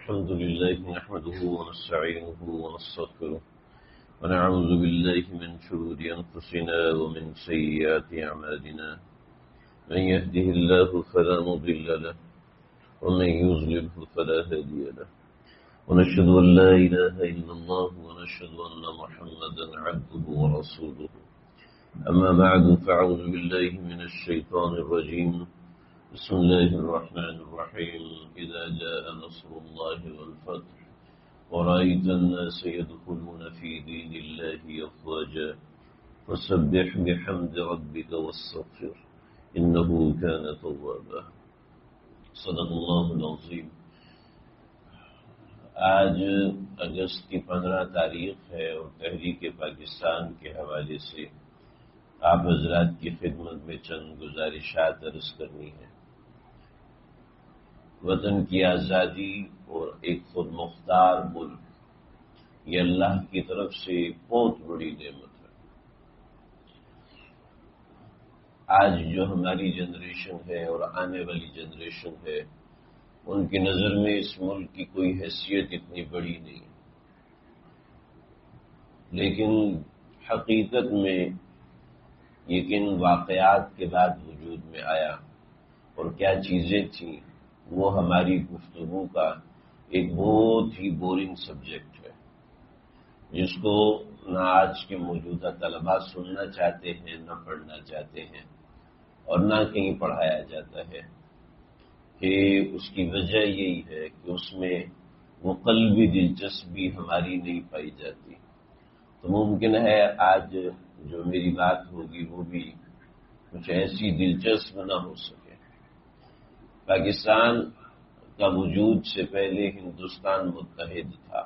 الحمد لله نحمده ونستعينه ونستغفره ونعوذ بالله من شرور أنفسنا ومن سيئات أعمالنا من يهده الله فلا مضل له ومن يضلله فلا هادي له ونشهد أن لا إله إلا الله ونشهد أن محمدا عبده ورسوله أما بعد فأعوذ بالله من الشيطان الرجيم بسم الله الرحمن الرحيم إذا جاء نصر الله والفتح ورأيت الناس يدخلون في دين الله أفواجا فسبح بحمد ربك واستغفر إنه كان توابا صدق الله العظيم۔ آج اگست کی 15 تاریخ ہے اور تحریک پاکستان کے حوالے سے آپ حضرات کی خدمت میں چند گزارشات عرض کرنی ہے۔ وطن کی آزادی اور ایک خود مختار ملک، یہ اللہ کی طرف سے بہت بڑی نعمت ہے۔ آج جو ہماری جنریشن ہے اور آنے والی جنریشن ہے، ان کی نظر میں اس ملک کی کوئی حیثیت اتنی بڑی نہیں، لیکن حقیقت میں یہ کن واقعات کے بعد وجود میں آیا اور کیا چیزیں تھیں، وہ ہماری گفتگو کا ایک بہت ہی بورنگ سبجیکٹ ہے، جس کو نہ آج کے موجودہ طلباء سننا چاہتے ہیں، نہ پڑھنا چاہتے ہیں، اور نہ کہیں پڑھایا جاتا ہے۔ کہ اس کی وجہ یہی ہے کہ اس میں وہ قلبی دلچسپی ہماری نہیں پائی جاتی۔ تو ممکن ہے آج جو میری بات ہوگی وہ بھی کچھ ایسی دلچسپ نہ ہو سکے۔ پاکستان کا وجود سے پہلے ہندوستان متحد تھا،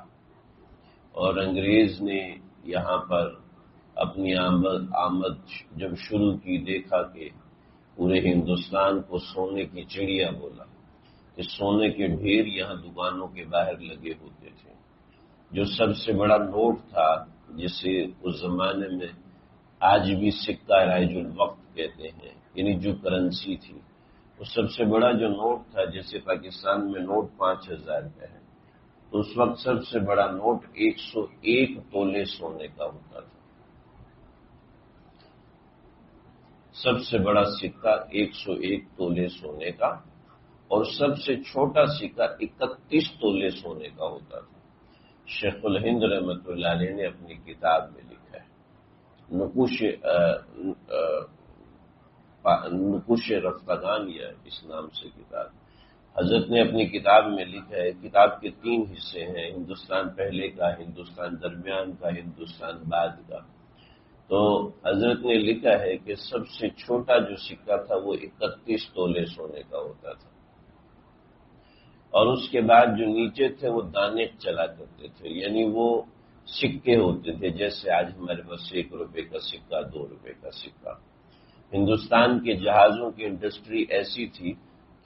اور انگریز نے یہاں پر اپنی آمد جب شروع کی، دیکھا کہ پورے ہندوستان کو سونے کی چڑیا بولا کہ سونے کے ڈھیر یہاں دکانوں کے باہر لگے ہوتے تھے۔ جو سب سے بڑا نوٹ تھا، جسے اس زمانے میں آج بھی سکہ رائج الوقت کہتے ہیں، یعنی جو کرنسی تھی، وہ سب سے بڑا جو نوٹ تھا، جیسے پاکستان میں نوٹ 5000 کا ہے، تو اس وقت سب سے بڑا نوٹ 101 تولے سونے کا ہوتا تھا۔ سب سے بڑا سکہ 101 تولے سونے کا، اور سب سے چھوٹا سکہ 31 تولے سونے کا ہوتا تھا۔ شیخ الہند رحمۃ اللہ علیہ نے اپنی کتاب میں لکھا ہے، نقوش رفتگان یا اس نام سے کتاب، حضرت نے اپنی کتاب میں لکھا ہے۔ کتاب کے 3 حصے ہیں، ہندوستان پہلے کا، ہندوستان درمیان کا، ہندوستان بعد کا۔ تو حضرت نے لکھا ہے کہ سب سے چھوٹا جو سکہ تھا وہ 31 تولے سونے کا ہوتا تھا، اور اس کے بعد جو نیچے تھے وہ دانے چلا کرتے تھے، یعنی وہ سکے ہوتے تھے، جیسے آج ہمارے پاس 1 روپے کا سکہ، 2 روپے کا سکہ۔ ہندوستان کے جہازوں کی انڈسٹری ایسی تھی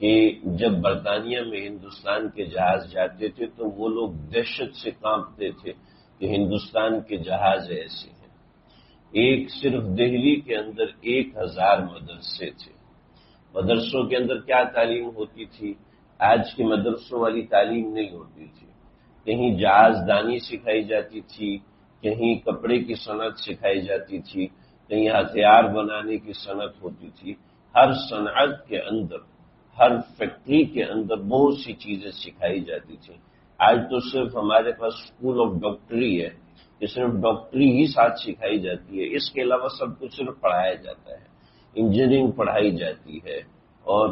کہ جب برطانیہ میں ہندوستان کے جہاز جاتے تھے تو وہ لوگ دہشت سے کانپتے تھے کہ ہندوستان کے جہاز ایسے ہیں۔ صرف دہلی کے اندر 1000 مدرسے تھے۔ مدرسوں کے اندر کیا تعلیم ہوتی تھی؟ آج کی مدرسوں والی تعلیم نہیں ہوتی تھی۔ کہیں جہاز دانی سکھائی جاتی تھی، کہیں کپڑے کی صنعت سکھائی جاتی تھی، کہیں ہتھیار بنانے کی صنعت ہوتی تھی۔ ہر صنعت کے اندر، ہر فیکٹری کے اندر بہت سی چیزیں سکھائی جاتی تھیں۔ آج تو صرف ہمارے پاس اسکول آف ڈاکٹری ہے کہ صرف ڈاکٹری ہی ساتھ سکھائی جاتی ہے، اس کے علاوہ سب کچھ صرف پڑھایا جاتا ہے۔ انجینئرنگ پڑھائی جاتی ہے، اور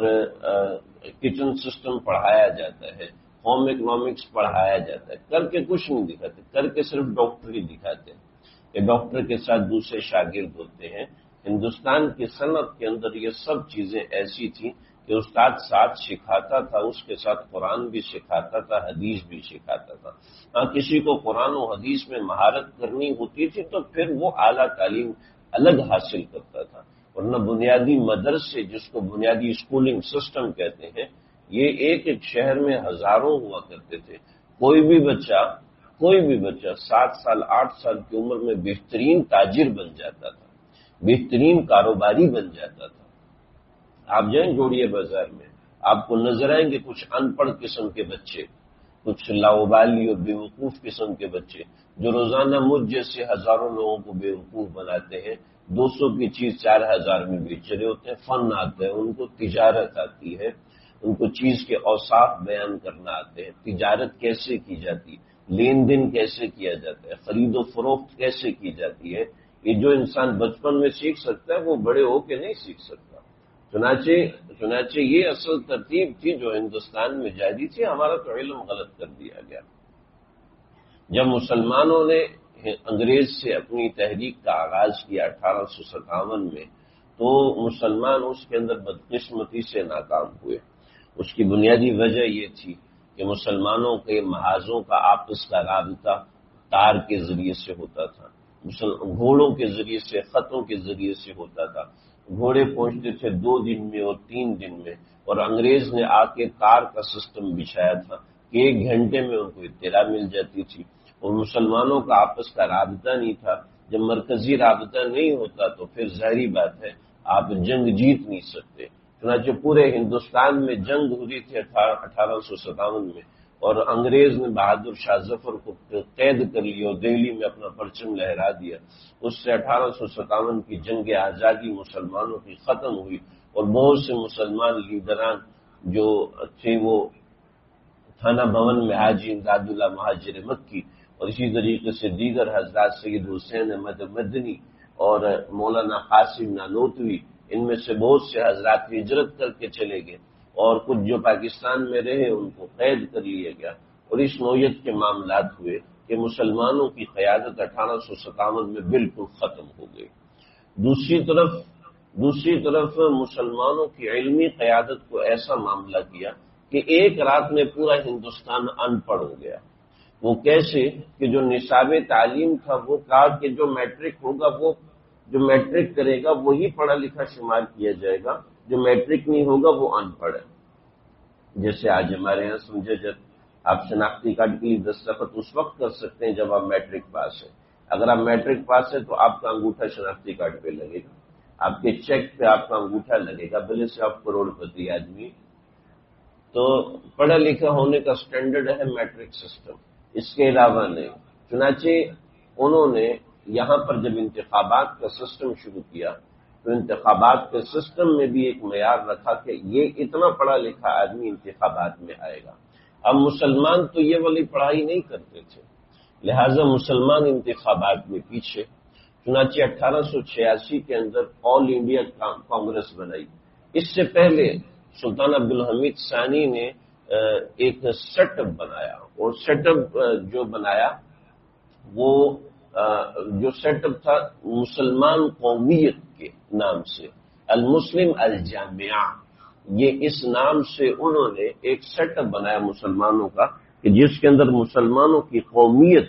کچن سسٹم پڑھایا جاتا ہے، ہوم اکنامکس پڑھایا جاتا ہے، کر کے کچھ نہیں دکھاتے، کر کے صرف ڈاکٹری دکھاتے ہیں کہ ڈاکٹر کے ساتھ دوسرے شاگرد ہوتے ہیں۔ ہندوستان کی صنعت کے اندر یہ سب چیزیں ایسی تھیں کہ استاد ساتھ سکھاتا تھا، اس کے ساتھ قرآن بھی سکھاتا تھا، حدیث بھی سکھاتا تھا۔ ہاں، کسی کو قرآن و حدیث میں مہارت کرنی ہوتی تھی تو پھر وہ اعلیٰ تعلیم الگ حاصل کرتا تھا، ورنہ بنیادی مدرسے، جس کو بنیادی اسکولنگ سسٹم کہتے ہیں، یہ ایک ایک شہر میں ہزاروں ہوا کرتے تھے۔ کوئی بھی بچہ 7 سال 8 سال کی عمر میں بہترین تاجر بن جاتا تھا، بہترین کاروباری بن جاتا تھا۔ آپ جائیں جوڑیے بازار میں، آپ کو نظر آئیں گے کچھ ان پڑھ قسم کے بچے کچھ لاوبالی اور بیوقوف قسم کے بچے جو روزانہ مجھ جیسے ہزاروں لوگوں کو بیوقوف بناتے ہیں، 200 کی چیز 4000 میں بیچ رہے ہوتے ہیں، فن آتے ہیں، ان کو تجارت آتی ہے، ان کو چیز کے اوصاف بیان کرنا آتے ہیں، تجارت کیسے کی جاتی ہے، لین دین کیسے کیا جاتا ہے، خرید و فروخت کیسے کی جاتی ہے، یہ جو انسان بچپن میں سیکھ سکتا ہے وہ بڑے ہو کے نہیں سیکھ سکتا۔ چنانچہ یہ اصل ترتیب تھی جو ہندوستان میں جاری تھی، ہمارا تو علم غلط کر دیا گیا۔ جب مسلمانوں نے انگریز سے اپنی تحریک کا آغاز کیا 1857 میں، تو مسلمان اس کے اندر بدقسمتی سے ناکام ہوئے۔ اس کی بنیادی وجہ یہ تھی کہ مسلمانوں کے محاذوں کا آپس کا رابطہ تار کے ذریعے سے ہوتا تھا، گھوڑوں کے ذریعے سے، خطوں کے ذریعے سے ہوتا تھا۔ گھوڑے پہنچتے تھے 2 دن میں اور 3 دن میں، اور انگریز نے آ کے تار کا سسٹم بچھایا تھا کہ 1 گھنٹے میں ان کو اطلاع مل جاتی تھی، اور مسلمانوں کا آپس کا رابطہ نہیں تھا۔ جب مرکزی رابطہ نہیں ہوتا تو پھر ظاہری بات ہے آپ جنگ جیت نہیں سکتے۔ چنانچہ پورے ہندوستان میں جنگ ہوئی تھی 1857 میں، اور انگریز نے بہادر شاہ ظفر کو قید کر لیا اور دہلی میں اپنا پرچم لہرا دیا۔ اس سے 1857 کی جنگ آزادی مسلمانوں کی ختم ہوئی، اور بہت سے مسلمان لیڈران جو تھے وہ تھانہ بھون میں حاجی امداد اللہ مہاجر مکی اور اسی طریقے سے دیگر حضرات، سید حسین احمد مدنی اور مولانا قاسم نانوتوی، ان میں سے بہت سے حضرات ہجرت کر کے چلے گئے، اور کچھ جو پاکستان میں رہے ان کو قید کر لیا گیا، اور اس نوعیت کے معاملات ہوئے کہ مسلمانوں کی قیادت 1857 میں بالکل ختم ہو گئی۔ دوسری طرف مسلمانوں کی علمی قیادت کو ایسا معاملہ کیا کہ ایک رات میں پورا ہندوستان ان پڑھ ہو گیا۔ وہ کیسے کہ جو نصاب تعلیم تھا وہ کہا کہ جو میٹرک ہوگا، وہ جو میٹرک کرے گا وہی پڑھا لکھا شمار کیا جائے گا، جو میٹرک نہیں ہوگا وہ ان پڑھ ہے۔ جیسے آج ہمارے یہاں سمجھے جب آپ شناختی کارڈ کے لیے دستخط اس وقت کر سکتے ہیں جب آپ میٹرک پاس ہیں۔ اگر آپ میٹرک پاس ہیں تو آپ کا انگوٹھا شناختی کارڈ پہ لگے گا، آپ کے چیک پہ آپ کا انگوٹھا لگے گا، بھلے سے آپ کروڑ پتی آدمی۔ تو پڑھا لکھا ہونے کا سٹینڈرڈ ہے میٹرک سسٹم، اس کے علاوہ نہیں۔ چنانچہ انہوں نے یہاں پر جب انتخابات کا سسٹم شروع کیا تو انتخابات کے سسٹم میں بھی ایک معیار رکھا کہ یہ اتنا پڑھا لکھا آدمی انتخابات میں آئے گا۔ اب مسلمان تو یہ والی پڑھائی نہیں کرتے تھے، لہذا مسلمان انتخابات میں پیچھے۔ چنانچہ 1886 کے اندر آل انڈیا کانگریس بنائی۔ اس سے پہلے سلطان عبدالحمید ثانی نے ایک سیٹ اپ بنایا، اور سیٹ اپ جو بنایا وہ جو سیٹ اپ تھا مسلمان قومیت کے نام سے، المسلم الجامعہ، یہ اس نام سے انہوں نے ایک سیٹ اپ بنایا مسلمانوں کا کہ جس کے اندر مسلمانوں کی قومیت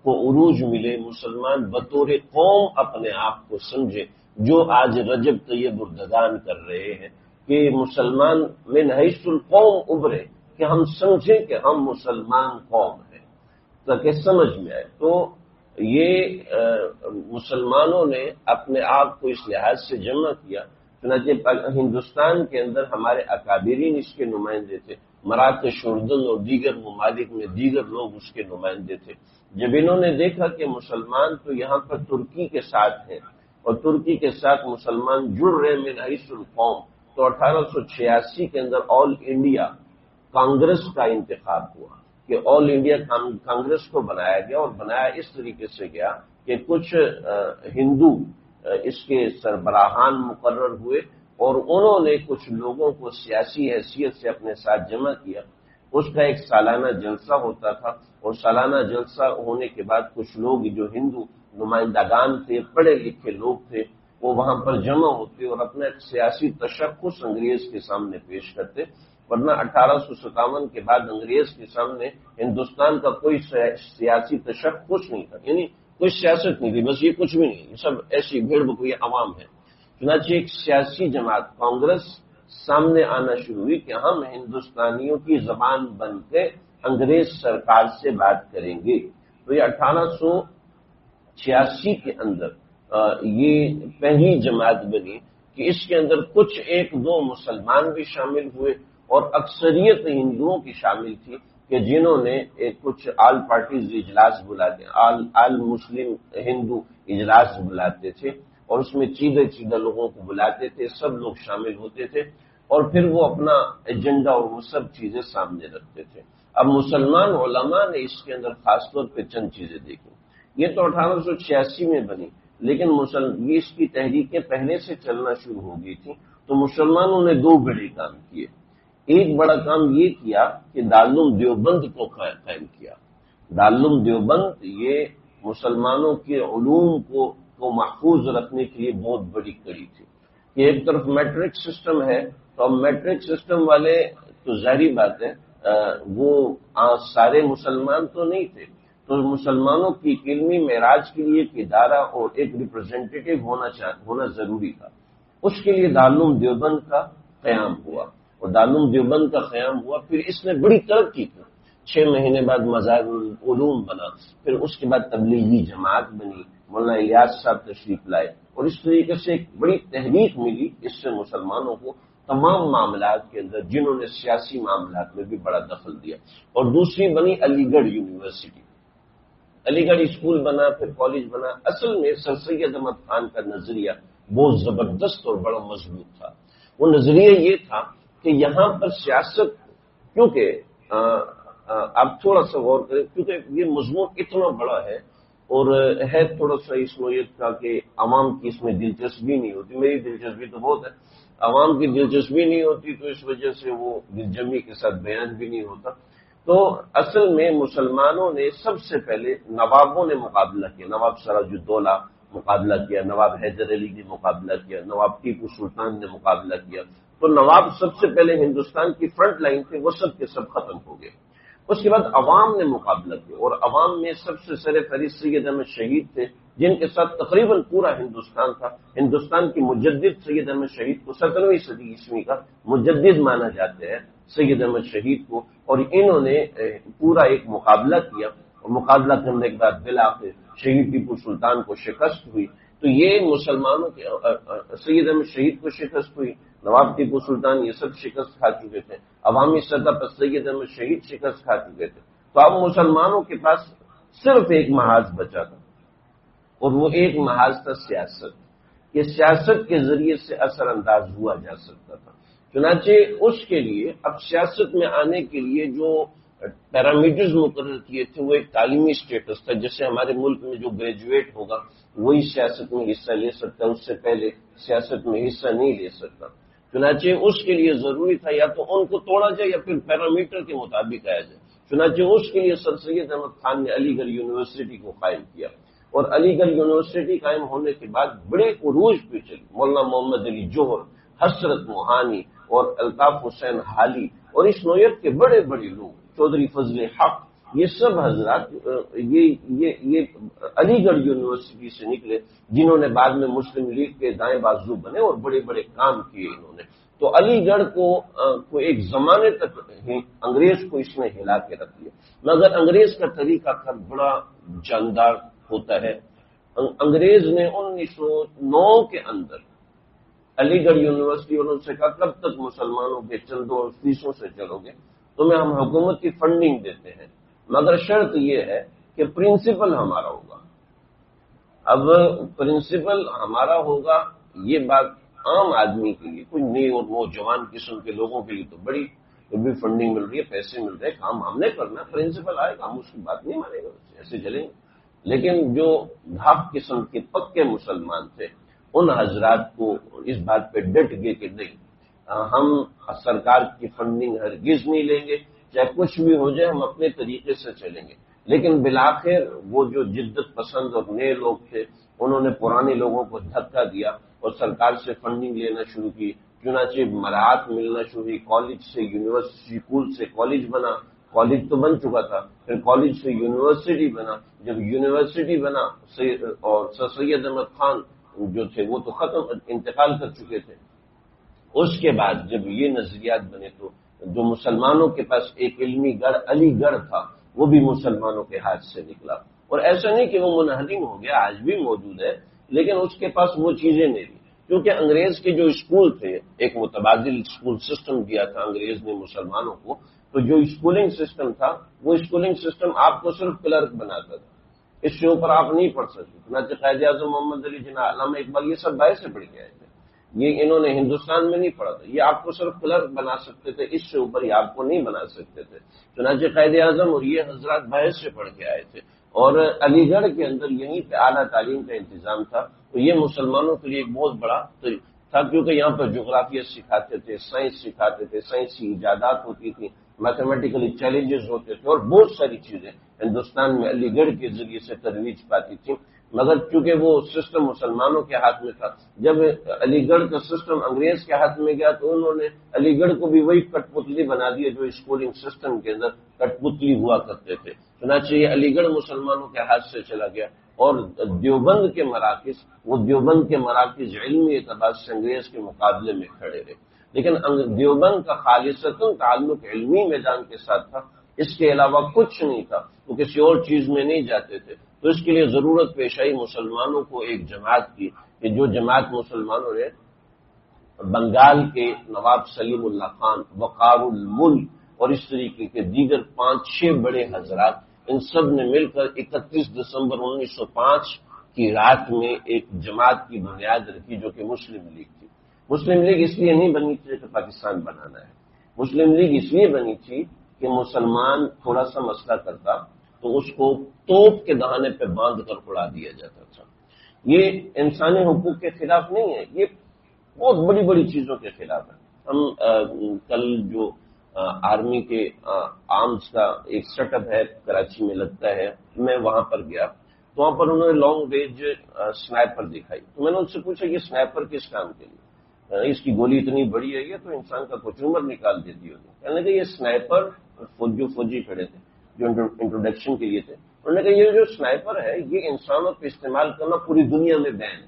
کو عروج ملے، مسلمان بطور قوم اپنے آپ کو سمجھے، جو آج رجب طیب اردگان کر رہے ہیں کہ مسلمان من حیث القوم ابھرے، کہ ہم سمجھیں کہ ہم مسلمان قوم ہیں، تاکہ سمجھ میں آئے۔ تو یہ مسلمانوں نے اپنے آپ کو اس لحاظ سے جمع کیا۔ چنانچہ ہندوستان کے اندر ہمارے اکابرین اس کے نمائندے تھے، مراکش، اردن اور دیگر ممالک میں دیگر لوگ اس کے نمائندے تھے۔ جب انہوں نے دیکھا کہ مسلمان تو یہاں پر ترکی کے ساتھ ہیں اور ترکی کے ساتھ مسلمان جڑ رہے من حیث القوم، تو 1886 کے اندر آل انڈیا کانگریس کا انتخاب ہوا کہ آل انڈیا کانگریس کو بنایا گیا، اور بنایا اس طریقے سے گیا کہ کچھ ہندو اس کے سربراہان مقرر ہوئے، اور انہوں نے کچھ لوگوں کو سیاسی حیثیت سے اپنے ساتھ جمع کیا۔ اس کا ایک سالانہ جلسہ ہوتا تھا، اور سالانہ جلسہ ہونے کے بعد کچھ لوگ جو ہندو نمائندگان تھے، پڑھے لکھے لوگ تھے، وہ وہاں پر جمع ہوتے اور اپنا ایک سیاسی تشخص انگریز کے سامنے پیش کرتے۔ ورنہ 1857 کے بعد انگریز کے سامنے ہندوستان کا کوئی سیاسی تشخص نہیں تھا، یعنی کوئی سیاست نہیں تھی، بس یہ کچھ بھی نہیں، یہ سب ایسی بھیڑ بکری عوام ہے۔ چنانچہ ایک سیاسی جماعت کانگریس سامنے آنا شروع ہوئی کہ ہم ہندوستانیوں کی زبان بن کے انگریز سرکار سے بات کریں گے۔ تو یہ 1886 کے اندر یہ پہلی جماعت بنی کہ اس کے اندر کچھ 1-2 مسلمان بھی شامل ہوئے، اور اکثریت ہندوؤں کی شامل تھی، کہ جنہوں نے کچھ آل پارٹیز اجلاس بلاتے آل مسلم ہندو اجلاس بلاتے تھے اور اس میں چیدہ لوگوں کو بلاتے تھے، سب لوگ شامل ہوتے تھے اور پھر وہ اپنا ایجنڈا اور وہ سب چیزیں سامنے رکھتے تھے۔ اب مسلمان علماء نے اس کے اندر خاص طور پہ چند چیزیں دیکھی۔ یہ تو 1886 میں بنی، لیکن یہ اس کی تحریکیں پہلے سے چلنا شروع ہو گئی تھی، تو مسلمانوں نے دو بڑے کام کیے۔ ایک بڑا کام یہ کیا کہ دارالعلوم دیوبند کو قائم کیا۔ دارالعلوم دیوبند یہ مسلمانوں کے علوم کو محفوظ رکھنے کے لیے بہت بڑی کڑی تھی کہ ایک طرف میٹرک سسٹم ہے، تو اب میٹرک سسٹم والے تو ظاہری بات ہے وہ سارے مسلمان تو نہیں تھے، تو مسلمانوں کی علمی معراج کے لیے ایک ادارہ اور ایک ریپرزینٹیٹو ہونا ضروری تھا۔ اس کے لیے دارالعلوم دیوبند کا قیام ہوا، اور دارالعلوم دیوبند کا قیام ہوا، پھر اس نے بڑی ترقی کی۔ 6 مہینے بعد مظاہر العلوم بنا، پھر اس کے بعد تبلیغی جماعت بنی، مولانا الیاس صاحب تشریف لائے، اور اس طریقے سے ایک بڑی تحریک ملی۔ اس سے مسلمانوں کو تمام معاملات کے اندر، جنہوں نے سیاسی معاملات میں بھی بڑا دخل دیا۔ اور دوسری بنی علی گڑھ یونیورسٹی، علی گڑھ اسکول بنا، پھر کالج بنا۔ اصل میں سر سید احمد خان کا نظریہ بہت زبردست اور بڑا مضبوط تھا۔ وہ نظریہ یہ تھا کہ یہاں پر سیاست، کیونکہ آپ تھوڑا سا غور کریں، کیونکہ یہ مضمون اتنا بڑا ہے اور ہے تھوڑا سا اس نوعیت کا کہ عوام کی اس میں دلچسپی نہیں ہوتی۔ میری دلچسپی تو بہت ہے، عوام کی دلچسپی نہیں ہوتی، تو اس وجہ سے وہ دلجمی کے ساتھ بیان بھی نہیں ہوتا۔ تو اصل میں مسلمانوں نے سب سے پہلے نوابوں نے مقابلہ کیا، نواب سراج الدولہ مقابلہ کیا، نواب حیدر علی نے مقابلہ کیا، نواب ٹیپو سلطان نے مقابلہ کیا۔ تو نواب سب سے پہلے ہندوستان کی فرنٹ لائن تھے، وہ سب کے سب ختم ہو گئے۔ اس کے بعد عوام نے مقابلہ کیا، اور عوام میں سب سے سر فہرست سید احمد شہید تھے، جن کے ساتھ تقریباً پورا ہندوستان تھا۔ ہندوستان کی مجدد سید احمد شہید کو 17ویں صدی عیسوی کا مجدد مانا جاتا ہے سید احمد شہید کو، اور انہوں نے پورا ایک مقابلہ کیا، اور مقابلہ کرنے کے بعد بالآخر شہید ٹیپو سلطان کو شکست ہوئی۔ تو یہ مسلمانوں کے سید احمد شہید کو شکست ہوئی، نواب ٹیپو سلطان یہ سب شکست کھا چکے تھے، عوامی سطح پر سید احمد شہید شکست کھا چکے تھے۔ تو اب مسلمانوں کے پاس صرف ایک محاذ بچا تھا، اور وہ ایک محاذ تھا سیاست، کہ سیاست کے ذریعے سے اثر انداز ہوا جا سکتا تھا۔ چنانچہ اس کے لیے اب سیاست میں آنے کے لیے جو پیرامیٹرز مقرر کیے تھے، وہ ایک تعلیمی سٹیٹس تھا، جیسے ہمارے ملک میں جو گریجویٹ ہوگا وہی سیاست میں حصہ لے سکتا ہے، اس سے پہلے سیاست میں حصہ نہیں لے سکتا۔ چنانچہ اس کے لیے ضروری تھا یا تو ان کو توڑا جائے یا پھر پیرامیٹر کے مطابق آیا جائے۔ چنانچہ اس کے لیے سر سید احمد خان نے علی گڑھ یونیورسٹی کو قائم کیا، اور علی گڑھ یونیورسٹی قائم ہونے کے بعد بڑے عروج پہ چلی۔ مولانا محمد علی جوہر، حسرت موہانی اور الطاف حسین حالی اور اس نوعیت کے بڑے بڑے لوگ، چودھری فضل حق، یہ سب حضرات یہ علی گڑھ یونیورسٹی سے نکلے، جنہوں نے بعد میں مسلم لیگ کے دائیں بازو بنے اور بڑے بڑے کام کیے انہوں نے۔ تو علی گڑھ کو ایک زمانے تک انگریز کو اس نے ہلا کے رکھ دیا، مگر انگریز کا طریقہ کار بڑا جاندار ہوتا ہے۔ انگریز نے 1909 کے اندر علی گڑھ یونیورسٹی والوں سے کہا کب تک مسلمانوں کے چندوں اور فیسوں سے چلو گے، تمہیں ہم حکومت کی فنڈنگ دیتے ہیں، مگر شرط یہ ہے کہ پرنسپل ہمارا ہوگا۔ اب پرنسپل ہمارا ہوگا، یہ بات عام آدمی کے لیے، کوئی نئی اور نوجوان قسم کے لوگوں کے لیے تو بڑی بھی فنڈنگ مل رہی ہے، پیسے مل رہے ہیں، کام ہم نے کرنا، پرنسپل آئے گا، ہم اس کی بات نہیں مانیں گے، ایسے چلیں گے۔ لیکن جو دھاک قسم کے پکے مسلمان تھے، ان حضرات کو اس بات پہ ڈٹ گئے کہ نہیں، ہم سرکار کی فنڈنگ ہرگز نہیں لیں گے، چاہے کچھ بھی ہو جائے، ہم اپنے طریقے سے چلیں گے۔ لیکن بالآخر وہ جو جدت پسند اور نئے لوگ تھے، انہوں نے پرانے لوگوں کو دھکا دیا اور سرکار سے فنڈنگ لینا شروع کی۔ چنانچہ مراعات ملنا شروع ہوئی، کالج سے یونیورسٹی، اسکول سے کالج بنا، کالج تو بن چکا تھا، پھر کالج سے یونیورسٹی بنا، جب یونیورسٹی بنا اور سر سید احمد خان جو تھے وہ تو انتقال کر چکے تھے۔ اس کے بعد جب یہ نظریات بنے تو جو مسلمانوں کے پاس ایک علمی گڑھ علی گڑھ تھا، وہ بھی مسلمانوں کے ہاتھ سے نکلا، اور ایسا نہیں کہ وہ منہدم ہو گیا، آج بھی موجود ہے، لیکن اس کے پاس وہ چیزیں نہیں تھیں، کیونکہ انگریز کے جو اسکول تھے، ایک متبادل اسکول سسٹم دیا تھا انگریز نے مسلمانوں کو، تو جو اسکولنگ سسٹم تھا وہ اسکولنگ سسٹم آپ کو صرف کلرک بناتا تھا، اس سے اوپر آپ نہیں پڑھ سکتے. چنانچہ قائد اعظم محمد علی جناح، علامہ اقبال، یہ سب باہر سے پڑھ کے آئے تھے، یہ انہوں نے ہندوستان میں نہیں پڑھا تھا. یہ آپ کو صرف کلرک بنا سکتے تھے، اس سے اوپر یہ آپ کو نہیں بنا سکتے تھے. چنانچہ قائد اعظم اور یہ حضرات باہر سے پڑھ کے آئے تھے، اور علی گڑھ کے اندر یہیں پہ اعلیٰ تعلیم کا انتظام تھا. تو یہ مسلمانوں کے لیے ایک بہت بڑا تھا، کیونکہ یہاں پر جغرافیہ سکھاتے تھے، سائنس سکھاتے تھے، سائنسی ایجادات ہوتی تھی، میتھمیٹیکلی چیلنجز ہوتے تھے، اور بہت ساری چیزیں ہندوستان میں علی گڑھ کے ذریعے سے ترویج پاتی تھی. مگر چونکہ وہ سسٹم مسلمانوں کے ہاتھ میں تھا، جب علی گڑھ کا سسٹم انگریز کے ہاتھ میں گیا تو انہوں نے علی گڑھ کو بھی وہی کٹ پتلی بنا دیا جو اسکولنگ سسٹم کے اندر کٹ پتلی ہوا کرتے تھے. چنانچہ یہ علی گڑھ مسلمانوں کے ہاتھ سے چلا گیا، اور دیوبند کے مراکز علمی اعتبار سے انگریز کے مقابلے میں کھڑے رہے. لیکن دیوبند کا خالصتاً تعلق علمی میدان کے ساتھ تھا، اس کے علاوہ کچھ نہیں تھا، وہ کسی اور چیز میں نہیں جاتے تھے. تو اس کے لیے ضرورت پیش آئی مسلمانوں کو ایک جماعت کی، کہ جو جماعت مسلمانوں نے بنگال کے نواب سلیم اللہ خان، وقار الملک اور اس طریقے کے دیگر 5-6 بڑے حضرات، ان سب نے مل کر 31 دسمبر 1905 کی رات میں ایک جماعت کی بنیاد رکھی، جو کہ مسلم لیگ تھی. مسلم لیگ اس لیے نہیں بنی تھی کہ پاکستان بنانا ہے، مسلم لیگ اس لیے بنی تھی کہ مسلمان تھوڑا سا مسئلہ کرتا تو اس کو توپ کے دہانے پہ باندھ کر اڑا دیا جاتا تھا. یہ انسانی حقوق کے خلاف نہیں ہے، یہ بہت بڑی بڑی چیزوں کے خلاف ہے. ہم کل جو آرمی کے آرمز کا ایک سیٹ اپ ہے کراچی میں لگتا ہے، میں وہاں پر گیا تو وہاں پر انہوں نے لانگ رینج سنائپر دکھائی. تو میں نے ان سے پوچھا یہ سنائپر کس کام کے لیے؟ اس کی گولی اتنی بڑی ہے یہ تو انسان کا کچھ عمر نکال دیتی ہوگی. کہنے لگے یہ سنائپر، جو فوجی کھڑے تھے جو انٹروڈکشن کے لیے تھے، انہوں نے کہا یہ جو سنائپر ہے یہ انسانوں پہ استعمال کرنا پوری دنیا میں بین ہے.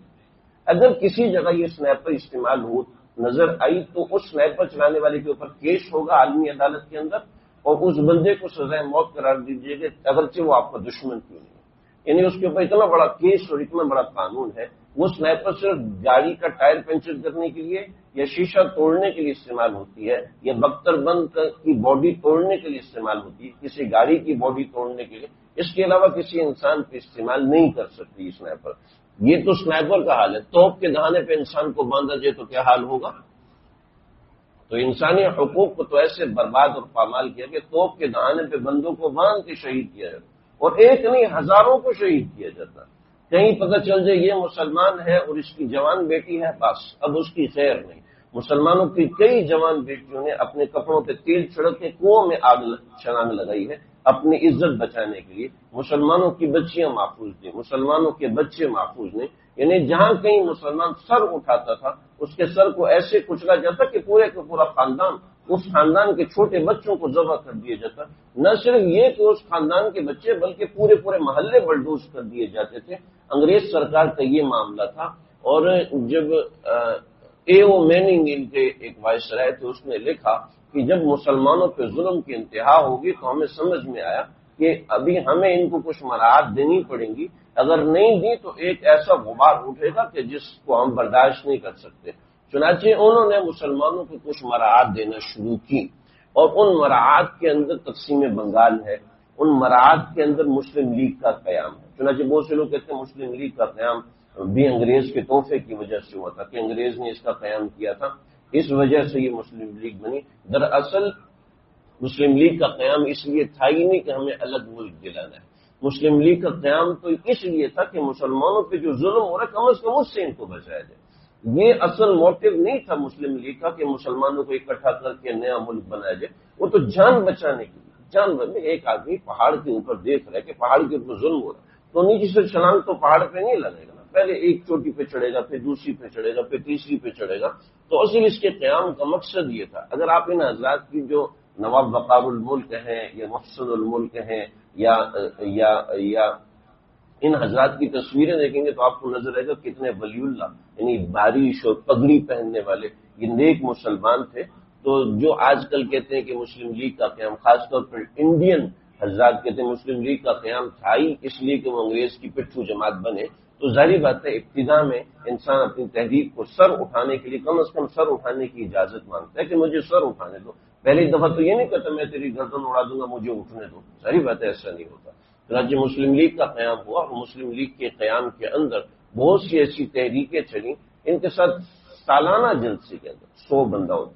اگر کسی جگہ یہ سنائپر استعمال ہو نظر آئی تو اس سنائپر چلانے والے کے اوپر کیس ہوگا عالمی عدالت کے اندر، اور اس بندے کو سزائے موت قرار دیجیے گا اگرچہ وہ آپ کا دشمن کیوں نہیں ہے. یعنی اس کے اوپر اتنا بڑا کیس اور اتنا بڑا قانون ہے. وہ سنائپر صرف گاڑی کا ٹائر پنچر کرنے کے لیے یا شیشہ توڑنے کے لیے استعمال ہوتی ہے، یا بختر بند کی باڈی توڑنے کے لیے استعمال ہوتی ہے، کسی گاڑی کی باڈی توڑنے کے لیے. اس کے علاوہ کسی انسان پہ استعمال نہیں کر سکتی یہ سنائپر. یہ تو سنائپر کا حال ہے. توپ کے دہانے پہ انسان کو باندھا جائے تو کیا حال ہوگا؟ تو انسانی حقوق کو تو ایسے برباد اور پامال کیا کہ توپ کے دہانے پہ بندوں کو باندھ کے شہید کیا جاتا، اور ایک نہیں ہزاروں کو شہید کیا جاتا. کہیں پتہ چل جائے یہ مسلمان ہے اور اس کی جوان بیٹی ہے، بس اب اس کی خیر نہیں. مسلمانوں کی کئی جوان بیٹیوں نے اپنے کپڑوں پہ تیل چھڑک کے کنووں میں چھلانگ لگائی ہے اپنی عزت بچانے کے لیے. مسلمانوں کی بچیاں محفوظ تھیں، مسلمانوں کے بچے محفوظ نہیں. یعنی جہاں کہیں مسلمان سر اٹھاتا تھا اس کے سر کو ایسے کچلا جاتا کہ پورے کا پورا خاندان، اس خاندان کے چھوٹے بچوں کو ذبح کر دیا جاتا. نہ صرف یہ کہ اس خاندان کے بچے بلکہ پورے محلے بلڈوز کر دیے جاتے تھے. انگریز سرکار کا یہ معاملہ تھا. اور جب A.O. میننگ ان کے ایک وائسرائے تھے، اس نے لکھا کہ جب مسلمانوں پہ ظلم کی انتہا ہوگی تو ہمیں سمجھ میں آیا کہ ابھی ہمیں ان کو کچھ مراعات دینی پڑیں گی، اگر نہیں دی تو ایک ایسا غبار اٹھے گا کہ جس کو ہم برداشت نہیں کر سکتے. چنانچہ انہوں نے مسلمانوں کو کچھ مراعات دینا شروع کی، اور ان مراعات کے اندر تقسیم بنگال ہے، ان مراعات کے اندر مسلم لیگ کا قیام ہے. چنانچہ بہت سے لوگ کہتے ہیں مسلم لیگ کا قیام بھی انگریز کے تحفے کی وجہ سے ہوا تھا کہ انگریز نے اس کا قیام کیا تھا، اس وجہ سے یہ مسلم لیگ بنی. دراصل مسلم لیگ کا قیام اس لیے تھا ہی نہیں کہ ہمیں الگ ملک دلانا ہے. مسلم لیگ کا قیام تو اس لیے تھا کہ مسلمانوں پہ جو ظلم ہو رہا ہے کم از کم اس سے ان کو بچایا جائے. یہ اصل موٹو نہیں تھا مسلم لیگ کا کہ مسلمانوں کو اکٹھا کر کے نیا ملک بنایا جائے. وہ تو جان بچانے کے لیے. جان میں ایک آدمی پہاڑ کے اوپر دیکھ رہا ہے کہ پہاڑ کے اوپر ظلم ہو رہا ہے تو نیچے سے چھلانگ تو پہاڑ پہ نہیں لگے گا، پہلے ایک چوٹی پہ چڑھے گا، پھر دوسری پہ چڑھے گا، پھر تیسری پہ چڑھے گا. تو اصل اس کے قیام کا مقصد یہ تھا. اگر آپ ان حضرات کی جو نواب وقار الملک ہیں یا محسن الملک ہیں یا ان حضرات کی تصویریں دیکھیں گے تو آپ کو نظر آئے گا کتنے ولی اللہ، یعنی باریش اور پگڑی پہننے والے یہ نیک مسلمان تھے. تو جو آج کل کہتے ہیں کہ مسلم لیگ کا قیام خاص طور پر انڈین حضرات کہتے ہیں مسلم لیگ کا قیام تھا ہی اس لیے کہ وہ انگریز کی پٹھو جماعت بنے، تو ظاہری بات ہے ابتدا میں انسان اپنی تحریک کو سر اٹھانے کے لیے کم از کم سر اٹھانے کی اجازت مانگتا ہے کہ مجھے سر اٹھانے دو۔ پہلی دفعہ تو یہ نہیں کہتا میں تیری گردن اڑا دوں گا، مجھے اٹھنے دو، ظاہری بات ہے ایسا نہیں ہوتا۔ چنانچہ مسلم لیگ کا قیام ہوا اور مسلم لیگ کے قیام کے اندر بہت سی ایسی تحریکیں چلیں، ان کے ساتھ سالانہ جلسے کے اندر 100 بندہ ہوتا،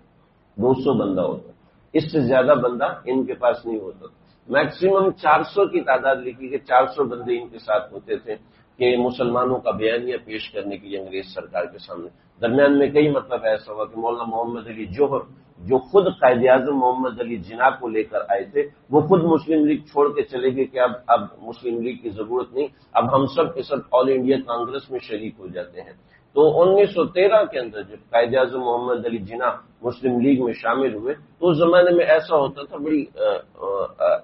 200 بندہ ہوتا، اس سے زیادہ بندہ ان کے پاس نہیں ہوتا۔ میکسیمم 400 کی تعداد لکھی کہ 400 بندے ان کے ساتھ ہوتے تھے کہ مسلمانوں کا بیانیہ پیش کرنے کے لیے انگریز سرکار کے سامنے۔ درمیان میں کئی مرتبہ ایسا ہوا کہ مولانا محمد علی جوہر جو خود قائد اعظم محمد علی جناح کو لے کر آئے تھے، وہ خود مسلم لیگ چھوڑ کے چلے گئے کہ اب مسلم لیگ کی ضرورت نہیں، اب ہم سب کے سب آل انڈیا کانگریس میں شریک ہو جاتے ہیں۔ تو 1913 کے اندر جب قائد اعظم محمد علی جناح مسلم لیگ میں شامل ہوئے تو اس زمانے میں ایسا ہوتا تھا، بڑی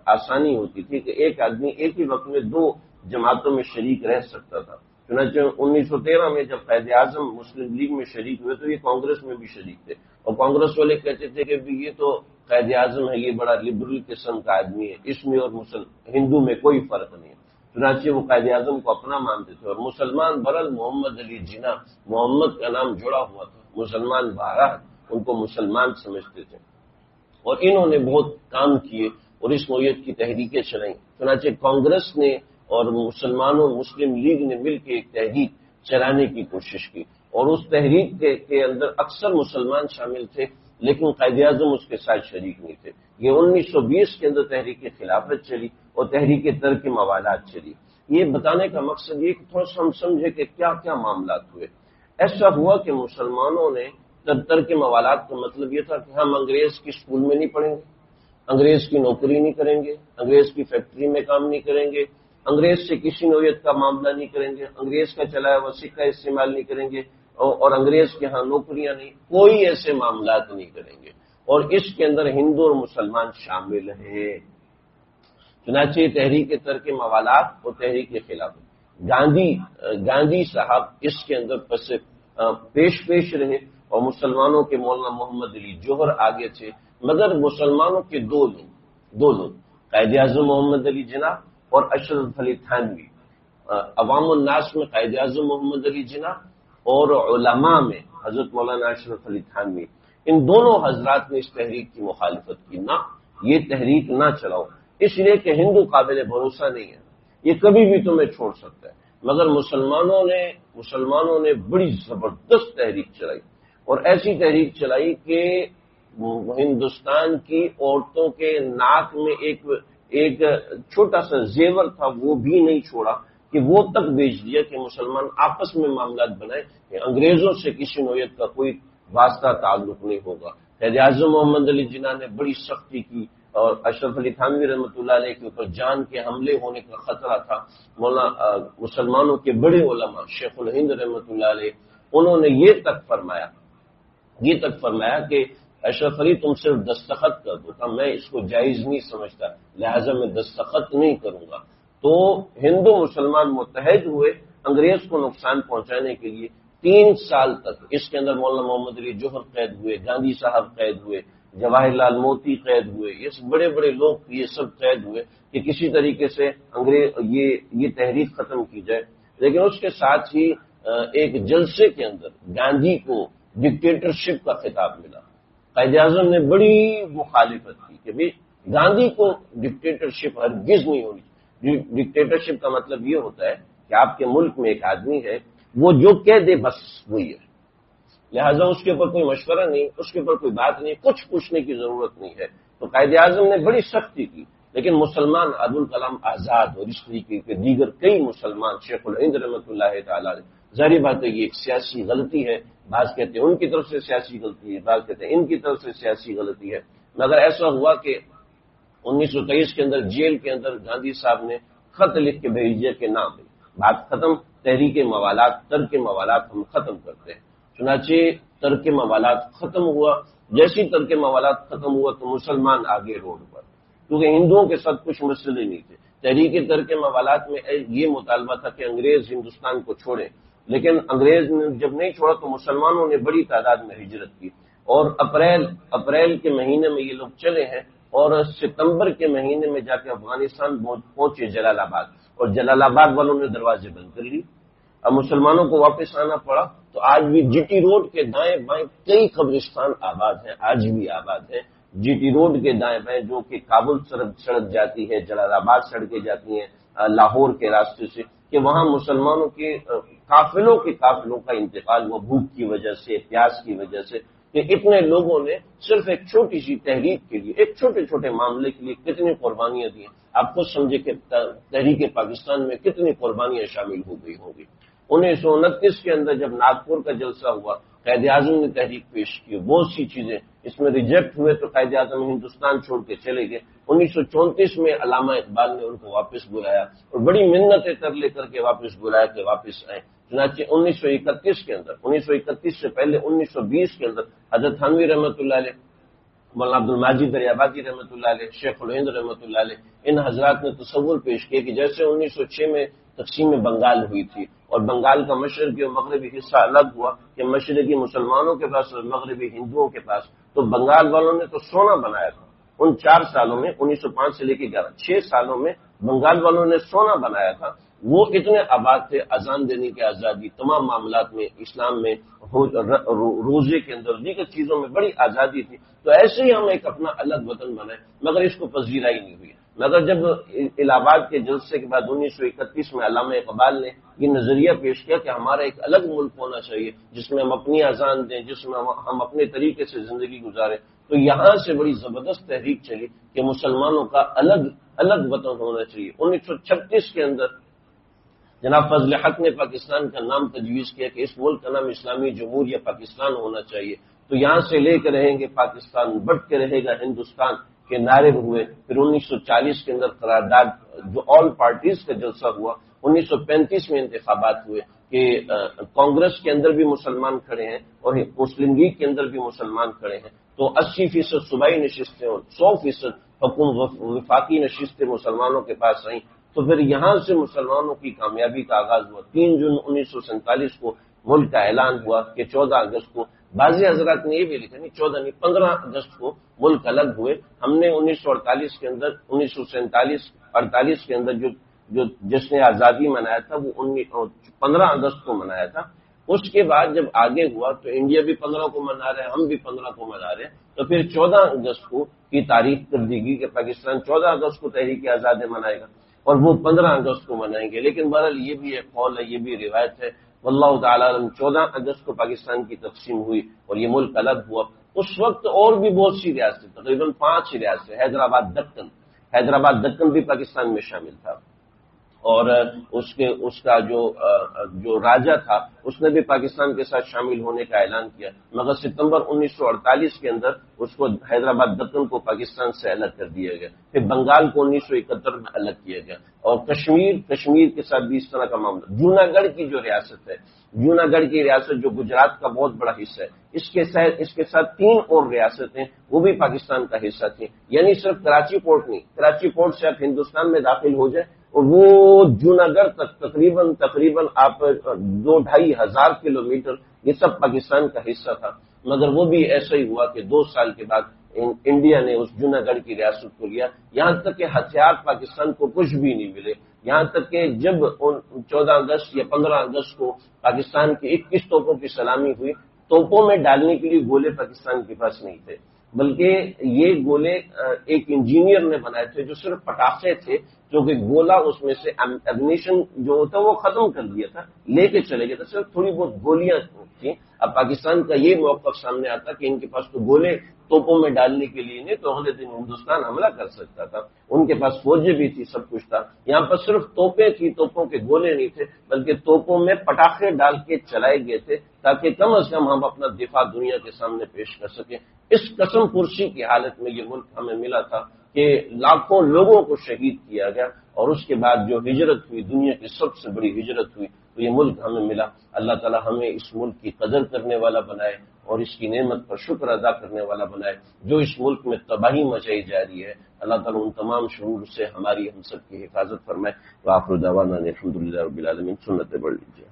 آسانی ہوتی تھی کہ ایک آدمی ایک ہی وقت میں 2 جماعتوں میں شریک رہ سکتا تھا۔ چنانچہ 1913 میں جب قائد اعظم مسلم لیگ میں شریک ہوئے تو یہ کانگریس میں بھی شریک تھے، اور کانگریس والے کہتے تھے کہ یہ تو قائد اعظم ہے، یہ بڑا لبرل قسم کا آدمی ہے، اس میں اور ہندو میں کوئی فرق نہیں ہے۔ چنانچہ وہ قائد اعظم کو اپنا مانتے تھے، اور مسلمان برل محمد علی جناح، محمد کا نام جڑا ہوا تھا، مسلمان بہرحال ان کو مسلمان سمجھتے تھے، اور انہوں نے بہت کام کیے اور اس نوعیت کی تحریکیں چلائیں۔ چنانچہ کانگریس نے اور مسلم لیگ نے مل کے ایک تحریک چلانے کی کوشش کی، اور اس تحریک کے اندر اکثر مسلمان شامل تھے، لیکن قائد اعظم اس کے ساتھ شریک نہیں تھے۔ یہ 1920 کے اندر تحریک خلافت چلی اور تحریک ترک موالات چلی۔ یہ بتانے کا مقصد یہ کہ تھوڑا سا ہم سمجھے کہ کیا کیا معاملات ہوئے۔ ایسا ہوا کہ مسلمانوں نے ترک موالات کا مطلب یہ تھا کہ ہم انگریز کی اسکول میں نہیں پڑھیں گے، انگریز کی نوکری نہیں کریں گے، انگریز کی فیکٹری میں کام نہیں کریں گے، انگریز سے کسی نوعیت کا معاملہ نہیں کریں گے، انگریز کا چلایا ہوا سکہ استعمال نہیں کریں گے، اور انگریز کے ہاں نوکریاں نہیں، کوئی ایسے معاملات نہیں کریں گے، اور اس کے اندر ہندو اور مسلمان شامل ہیں۔ چنانچہ تحریک ترک موالات اور تحریک خلافت، گاندھی صاحب اس کے اندر پیش رہے، اور مسلمانوں کے مولانا محمد علی جوہر آگے تھے، مگر مسلمانوں کے دو لوگ قائد اعظم محمد علی جناح اور اشرف علی تھانوی، عوام الناس میں قائد اعظم محمد علی جناح اور علماء میں حضرت مولانا اشرف علی تھانوی، ان دونوں حضرات نے اس تحریک کی مخالفت کی، نہ یہ تحریک نہ چلاؤ، اس لیے کہ ہندو قابل بھروسہ نہیں ہے، یہ کبھی بھی تمہیں چھوڑ سکتا ہے۔ مگر مسلمانوں نے بڑی زبردست تحریک چلائی، اور ایسی تحریک چلائی کہ ہندوستان کی عورتوں کے ناک میں ایک چھوٹا سا زیور تھا وہ بھی نہیں چھوڑا، کہ وہ تک بیچ دیا کہ مسلمان آپس میں معاملات بنائے کہ انگریزوں سے کسی نوعیت کا کوئی واسطہ تعلق نہیں ہوگا۔ قائد اعظم محمد علی جناح نے بڑی سختی کی، اور اشرف علی تھانوی رحمۃ اللہ علیہ کے اوپر جان کے حملے ہونے کا خطرہ تھا۔ مسلمانوں کے بڑے علماء شیخ الہند رحمۃ اللہ علیہ، انہوں نے یہ تک فرمایا کہ اشرف علی تم صرف دستخط کر دو، کہ میں اس کو جائز نہیں سمجھتا، لہذا میں دستخط نہیں کروں گا۔ تو ہندو مسلمان متحد ہوئے انگریز کو نقصان پہنچانے کے لیے۔ 3 سال تک اس کے اندر مولانا محمد علی جوہر قید ہوئے، گاندھی صاحب قید ہوئے، جواہر لال موتی قید ہوئے، یہ بڑے بڑے لوگ یہ سب قید ہوئے کہ کسی طریقے سے یہ تحریک ختم کی جائے۔ لیکن اس کے ساتھ ہی ایک جلسے کے اندر گاندھی کو ڈکٹیٹرشپ کا خطاب ملا۔ قائد اعظم نے بڑی مخالفت کی کہ بھئی گاندھی کو ڈکٹیٹرشپ ہرگز نہیں ہونی۔ ڈکٹیٹرشپ کا مطلب یہ ہوتا ہے کہ آپ کے ملک میں ایک آدمی ہے، وہ جو کہہ دے بس وہی ہے، لہذا اس کے اوپر کوئی مشورہ نہیں، اس کے اوپر کوئی بات نہیں، کچھ پوچھنے کی ضرورت نہیں ہے۔ تو قائد اعظم نے بڑی سختی کی، لیکن مسلمان ابوالکلام آزاد اور اس طریقے کے دیگر کئی مسلمان، شیخ الہند رحمۃ اللہ تعالی، ظاہری بات ہے یہ ایک سیاسی غلطی ہے، بعض کہتے ہیں ان کی طرف سے سیاسی غلطی ہے، بعض کہتے ہیں ان کی طرف سے سیاسی غلطی ہے، مگر ایسا ہوا کہ 1923 کے اندر جیل کے اندر گاندھی صاحب نے خط لکھ کے بھیجا کہ نہ بھائی بات ختم، تحریک موالات ترک موالات ہم ختم کرتے ہیں۔ چنانچہ ترک موالات ختم ہوا۔ جیسی ترک موالات ختم ہوا تو مسلمان آگے روڈ پر، کیونکہ ہندوؤں کے ساتھ کچھ مسئلے نہیں تھے۔ تحریک ترک موالات میں یہ مطالبہ تھا کہ انگریز ہندوستان کو چھوڑیں، لیکن انگریز نے جب نہیں چھوڑا تو مسلمانوں نے بڑی تعداد میں ہجرت کی، اور اپریل کے مہینے میں یہ لوگ چلے ہیں اور ستمبر کے مہینے میں جا کے افغانستان پہنچے جلال آباد، اور جلال آباد والوں نے دروازے بند کر لی۔ اب مسلمانوں کو واپس آنا پڑا۔ تو آج بھی جی ٹی روڈ کے دائیں بائیں کئی قبرستان آباد ہیں، آج بھی آباد ہیں جی ٹی روڈ کے دائیں بائیں، جو کہ کابل سڑک جاتی ہے، جلال آباد سڑکیں جاتی ہیں لاہور کے راستے سے، کہ وہاں مسلمانوں کے قافلوں کا انتقال ہوا، بھوک کی وجہ سے، پیاس کی وجہ سے، کہ اتنے لوگوں نے صرف ایک چھوٹی سی تحریک کے لیے، ایک چھوٹے چھوٹے معاملے کے لیے کتنی قربانیاں دی ہیں۔ آپ خود سمجھے کہ تحریک پاکستان میں کتنی قربانیاں شامل ہو گئی ہوں گی۔ 1929 کے اندر جب ناگپور کا جلسہ ہوا، قائد اعظم نے تحریک پیش کی، بہت سی چیزیں اس میں ریجیکٹ ہوئے تو قائد اعظم ہندوستان چھوڑ کے چلے گئے۔ 1934 میں علامہ اقبال نے ان کو واپس بلایا اور بڑی منتیں کر لے کر کے واپس بلایا کہ واپس آئیں۔ چنانچہ 1931 کے اندر، 1931 سے پہلے 1920 کے اندر حضرت تھانوی رحمۃ اللہ علیہ، مولانا عبد الماجد دریابادی رحمۃ اللہ علیہ، شیخ الہند رحمۃ اللہ علیہ، ان حضرات نے تصور پیش کیا کہ جیسے 1906 میں تقسیم بنگال ہوئی تھی اور بنگال کا مشرقی اور مغربی حصہ الگ ہوا، کہ مشرقی مسلمانوں کے پاس اور مغربی ہندوؤں کے پاس، تو بنگال والوں نے تو سونا بنایا تھا ان 4 سالوں میں، 1905 سے لے کے 6 سالوں میں بنگال والوں نے سونا بنایا تھا۔ وہ اتنے آباد تھے، اذان دینے کی آزادی، تمام معاملات میں، اسلام میں، روزے کے اندر، دیگر چیزوں میں بڑی آزادی تھی۔ تو ایسے ہی ہم ایک اپنا الگ وطن بنائے، مگر اس کو پذیرائی نہیں ہوئی۔ مگر جب الہ آباد کے جلسے کے بعد 1931 میں علامہ اقبال نے یہ نظریہ پیش کیا کہ ہمارا ایک الگ ملک ہونا چاہیے جس میں ہم اپنی اذان دیں، جس میں ہم اپنے طریقے سے زندگی گزاریں، تو یہاں سے بڑی زبردست تحریک چلی کہ مسلمانوں کا الگ وطن ہونا چاہیے۔ 1936 کے اندر جناب فضل حق نے پاکستان کا نام تجویز کیا کہ اس ملک کا نام اسلامی جمہوریہ پاکستان ہونا چاہیے، تو یہاں سے لے کے رہیں گے پاکستان، بٹ کے رہے گا ہندوستان کے نعرے ہوئے۔ پھر 1940 کے اندر قرارداد، جو آل پارٹیز کا جلسہ ہوا، 1935 میں انتخابات ہوئے کہ کانگریس کے اندر بھی مسلمان کھڑے ہیں اور مسلم لیگ کے اندر بھی مسلمان کھڑے ہیں، تو 80% صوبائی نشستیں اور 100% وفاقی نشستیں مسلمانوں کے پاس آئیں۔ تو پھر یہاں سے مسلمانوں کی کامیابی کا آغاز ہوا۔ 3 جون 1947 کو ملک کا اعلان ہوا کہ 14 اگست کو، بعضی حضرات نے یہ بھی لکھا، نہیں 14 نہیں 15 اگست کو ملک الگ ہوئے۔ ہم نے 1948 کے اندر، 1948 کے اندر جو جس نے آزادی منایا تھا وہ 15 اگست کو منایا تھا۔ اس کے بعد جب آگے ہوا تو انڈیا بھی 15 کو منا رہے ہیں، ہم بھی 15 کو منا رہے ہیں، تو پھر 14 اگست کو کی تاریخ کر دی گئی کہ پاکستان 14 اگست کو تحریک آزادی منائے گا اور وہ 15 اگست کو منائیں گے۔ لیکن بہرحال یہ بھی ایک قول ہے، یہ بھی روایت ہے، واللہ تعالی عالم۔ 14 اگست کو پاکستان کی تقسیم ہوئی اور یہ ملک الگ ہوا۔ اس وقت اور بھی بہت سی ریاستیں، تقریباً 5 ریاستیں، حیدرآباد دکن بھی پاکستان میں شامل تھا، اور اس کا جو راجا تھا اس نے بھی پاکستان کے ساتھ شامل ہونے کا اعلان کیا، مگر ستمبر 1948 کے اندر اس کو حیدرآباد دکن کو پاکستان سے الگ کر دیا گیا۔ پھر بنگال کو 1971 میں الگ کیا گیا، اور کشمیر کے ساتھ بھی اس طرح کا معاملہ۔ جوناگڑھ کی جو ریاست ہے، جوناگڑھ کی ریاست جو گجرات کا بہت بڑا حصہ ہے، اس کے ساتھ 3 اور ریاستیں وہ بھی پاکستان کا حصہ تھیں۔ یعنی صرف کراچی پورٹ نہیں، کراچی پورٹ سے آپ ہندوستان میں داخل ہو جائیں اور وہ جوناگڑھ تک تقریباً آپ 2-2.5 ہزار کلومیٹر، یہ سب پاکستان کا حصہ تھا۔ مگر وہ بھی ایسا ہی ہوا کہ 2 سال کے بعد انڈیا نے اس جوناگڑھ کی ریاست کو لیا، یہاں تک کہ ہتھیار پاکستان کو کچھ بھی نہیں ملے، یہاں تک کہ جب 14 اگست یا 15 اگست کو پاکستان کی 21 توپوں کی سلامی ہوئی، توپوں میں ڈالنے کے لیے گولے پاکستان کے پاس نہیں تھے، بلکہ یہ گولے ایک انجینئر نے بنائے تھے جو صرف پٹاخے تھے، جو کہ گولا اس میں سے ایمنیشن جو ہوتا وہ ختم کر دیا تھا، لے کے چلے گئے تھے، صرف تھوڑی بہت گولیاں تھیں۔ اب پاکستان کا یہ موقف سامنے آتا کہ ان کے پاس تو گولے توپوں میں ڈالنے کے لیے نہیں، تو اگلے دن ہندوستان حملہ کر سکتا تھا، ان کے پاس فوجیں بھی تھی، سب کچھ تھا۔ یہاں پر صرف توپیں تھی، توپوں کے گولے نہیں تھے، بلکہ توپوں میں پٹاخے ڈال کے چلائے گئے تھے تاکہ کم از کم ہم اپنا دفاع دنیا کے سامنے پیش کر سکیں۔ اس قسم پرسی کی حالت میں یہ ملک ہمیں ملا تھا کہ لاکھوں لوگوں کو شہید کیا گیا، اور اس کے بعد جو ہجرت ہوئی، دنیا کی سب سے بڑی ہجرت ہوئی، تو یہ ملک ہمیں ملا۔ اللہ تعالی ہمیں اس ملک کی قدر کرنے والا بنائے اور اس کی نعمت پر شکر ادا کرنے والا بنائے۔ جو اس ملک میں تباہی مچائی جا رہی ہے، اللہ تعالی ان تمام شرور سے ہم سب کی حفاظت فرمائے۔ وآخر دعوانا الحمدللہ رب العالمین۔ سنتیں پڑھ لیجیے۔